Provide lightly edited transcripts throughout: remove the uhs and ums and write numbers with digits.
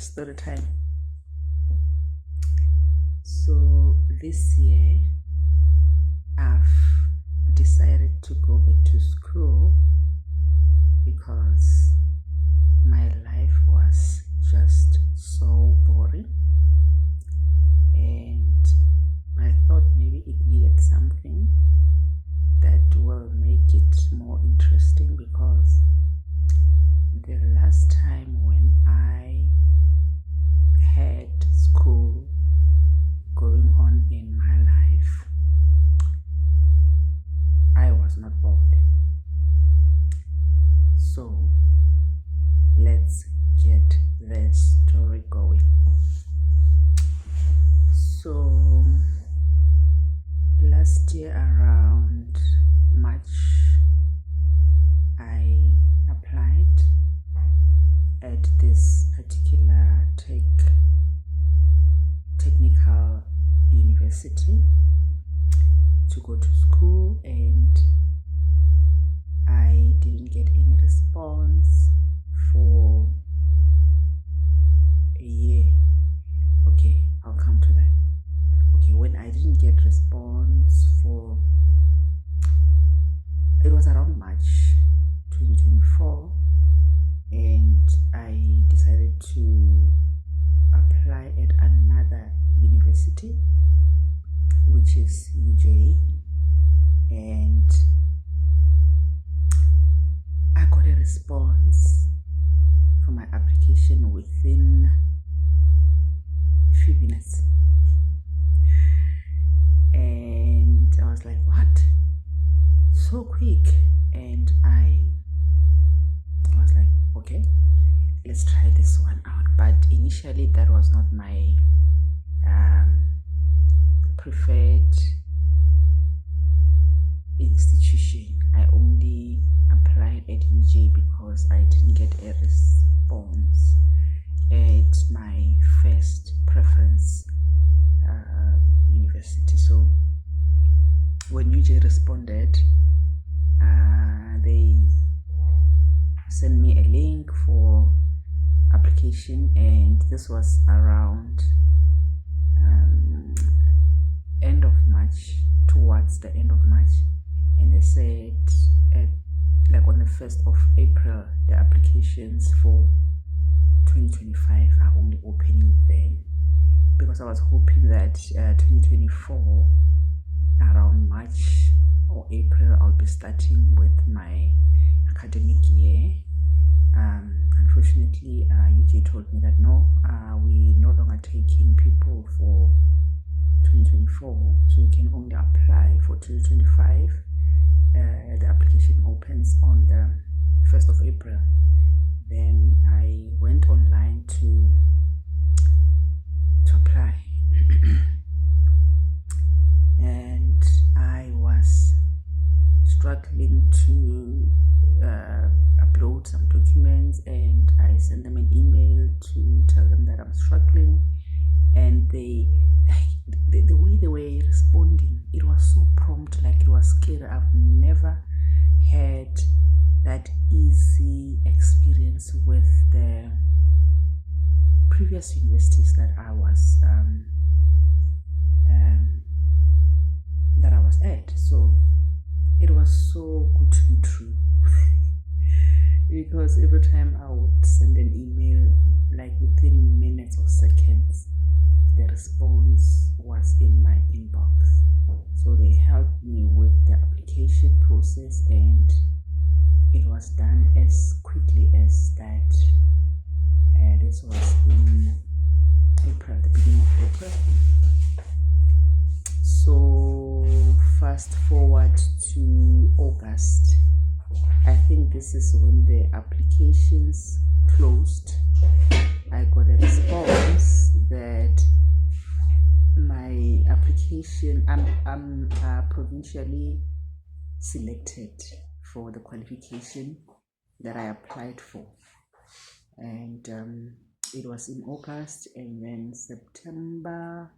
Story time. So this year I've decided to go back to school because my life was just so boring, and I thought maybe it needed something that will make it more interesting, because the last time when I had school going on in my life, I was not bored. So let's get the story going. So last year around March, I applied at this particular technical university to go to school, and I didn't get any response for a year. Okay, I'll come to that. Okay, when I didn't get response for, it was around March 2024, and I decided to apply at another university, which is UJ, and I got a response for my application within a few minutes, and I was like, what, so quick? And I was like, okay, let's try this one out. But initially that was not my preferred institution. I only applied at UJ because I didn't get a response at my first preference university. So when UJ responded, they sent me a link for application, and this was around end of March, towards the end of March, and they said on the 1st of April the applications for 2025 are only opening then, because I was hoping that 2024 around March or April I'll be starting with my academic year. Unfortunately, UJ told me that no, we no longer taking people for 2024, so you can only apply for 2025. The application opens on the 1st of April. Then I went online to apply and I was struggling to upload some documents, and I sent them an email to tell them that I'm struggling, and the way they were responding, it was so prompt, like it was scary. I've never had that easy experience with the previous universities that I was at. So it was so good to be true because every time I would send an email, like within minutes or seconds, the response was in my inbox. So they helped me with the application process, and it was done as quickly as that. This was in April, the beginning of April. So fast forward to August. I think this is when the applications closed. I got a response that my application, I'm provincially selected for the qualification that I applied for, and it was in August, and then September,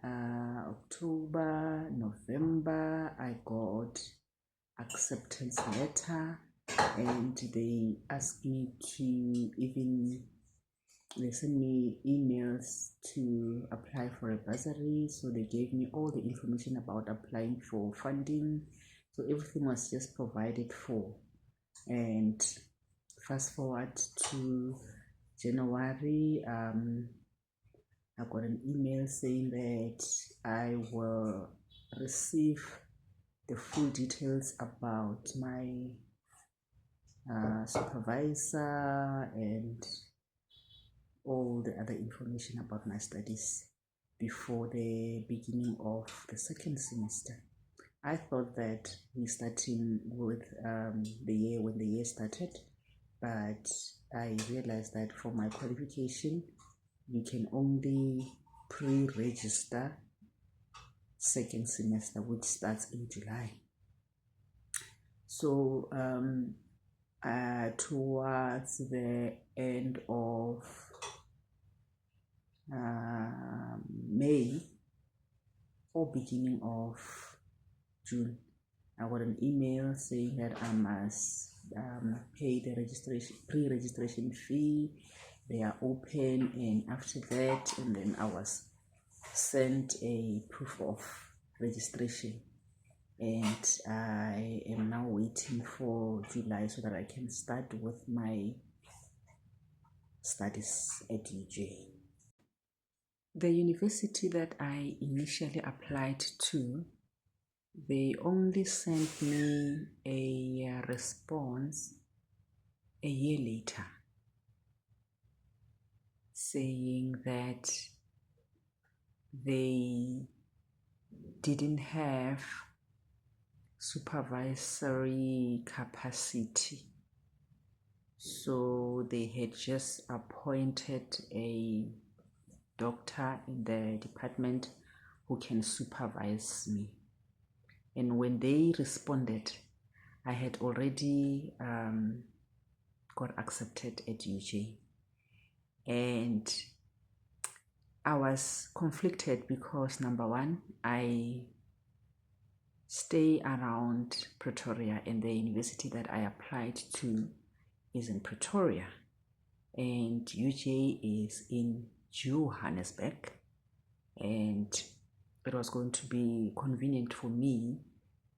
October, November, I got acceptance letter, and they asked me to even they sent me emails to apply for a bursary, so they gave me all the information about applying for funding. So everything was just provided for. And fast forward to January, I got an email saying that I will receive the full details about my supervisor and all the other information about my studies before the beginning of the second semester. I thought that we starting with the year when the year started, but I realized that for my qualification, you can only pre-register second semester, which starts in July. So towards the end of May or beginning of June, I got an email saying that I must pay the pre-registration fee. They are open, and after that, and then I was sent a proof of registration, and I am now waiting for July so that I can start with my studies at UJ. The university that I initially applied to, they only sent me a response a year later saying that they didn't have supervisory capacity. So they had just appointed a doctor in the department who can supervise me. And when they responded, I had already got accepted at UJ. And I was conflicted because, number one, I stay around Pretoria, and the university that I applied to is in Pretoria, and UJ is in Johannesburg, and it was going to be convenient for me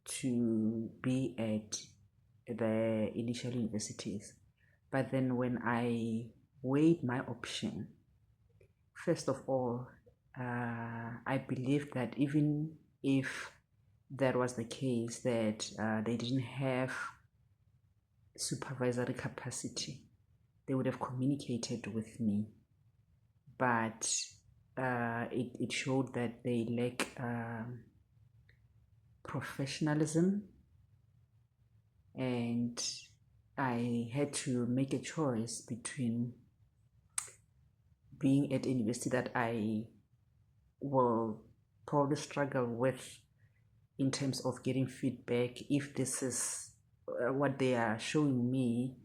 to be at the initial universities. But then when I weighed my option, first of all, I believed that even if that was the case, that they didn't have supervisory capacity, they would have communicated with me. But it showed that they lack professionalism, and I had to make a choice between being at a university that I will probably struggle with in terms of getting feedback, if this is what they are showing me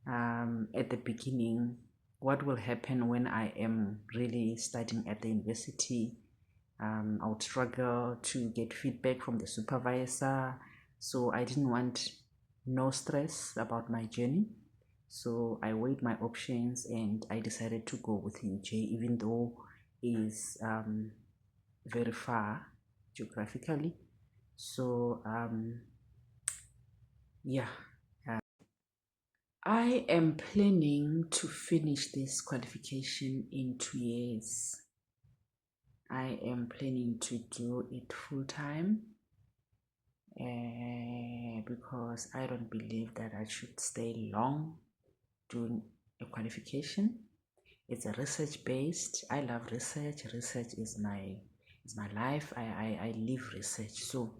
at the beginning, what will happen when I am really studying at the university. I would struggle to get feedback from the supervisor, so I didn't want no stress about my journey. So I weighed my options and I decided to go with UJ, even though it is very far geographically. So yeah, I am planning to finish this qualification in 2 years. I am planning to do it full time because I don't believe that I should stay long doing a qualification. It's a research based. I love research. Research is my life. I live research. So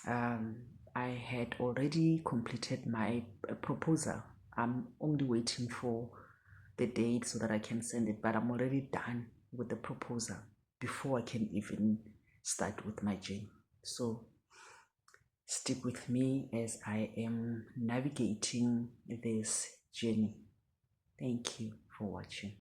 I had already completed my proposal. I'm only waiting for the date so that I can send it, but I'm already done with the proposal before I can even start with my journey. So stick with me as I am navigating this journey. Thank you for watching.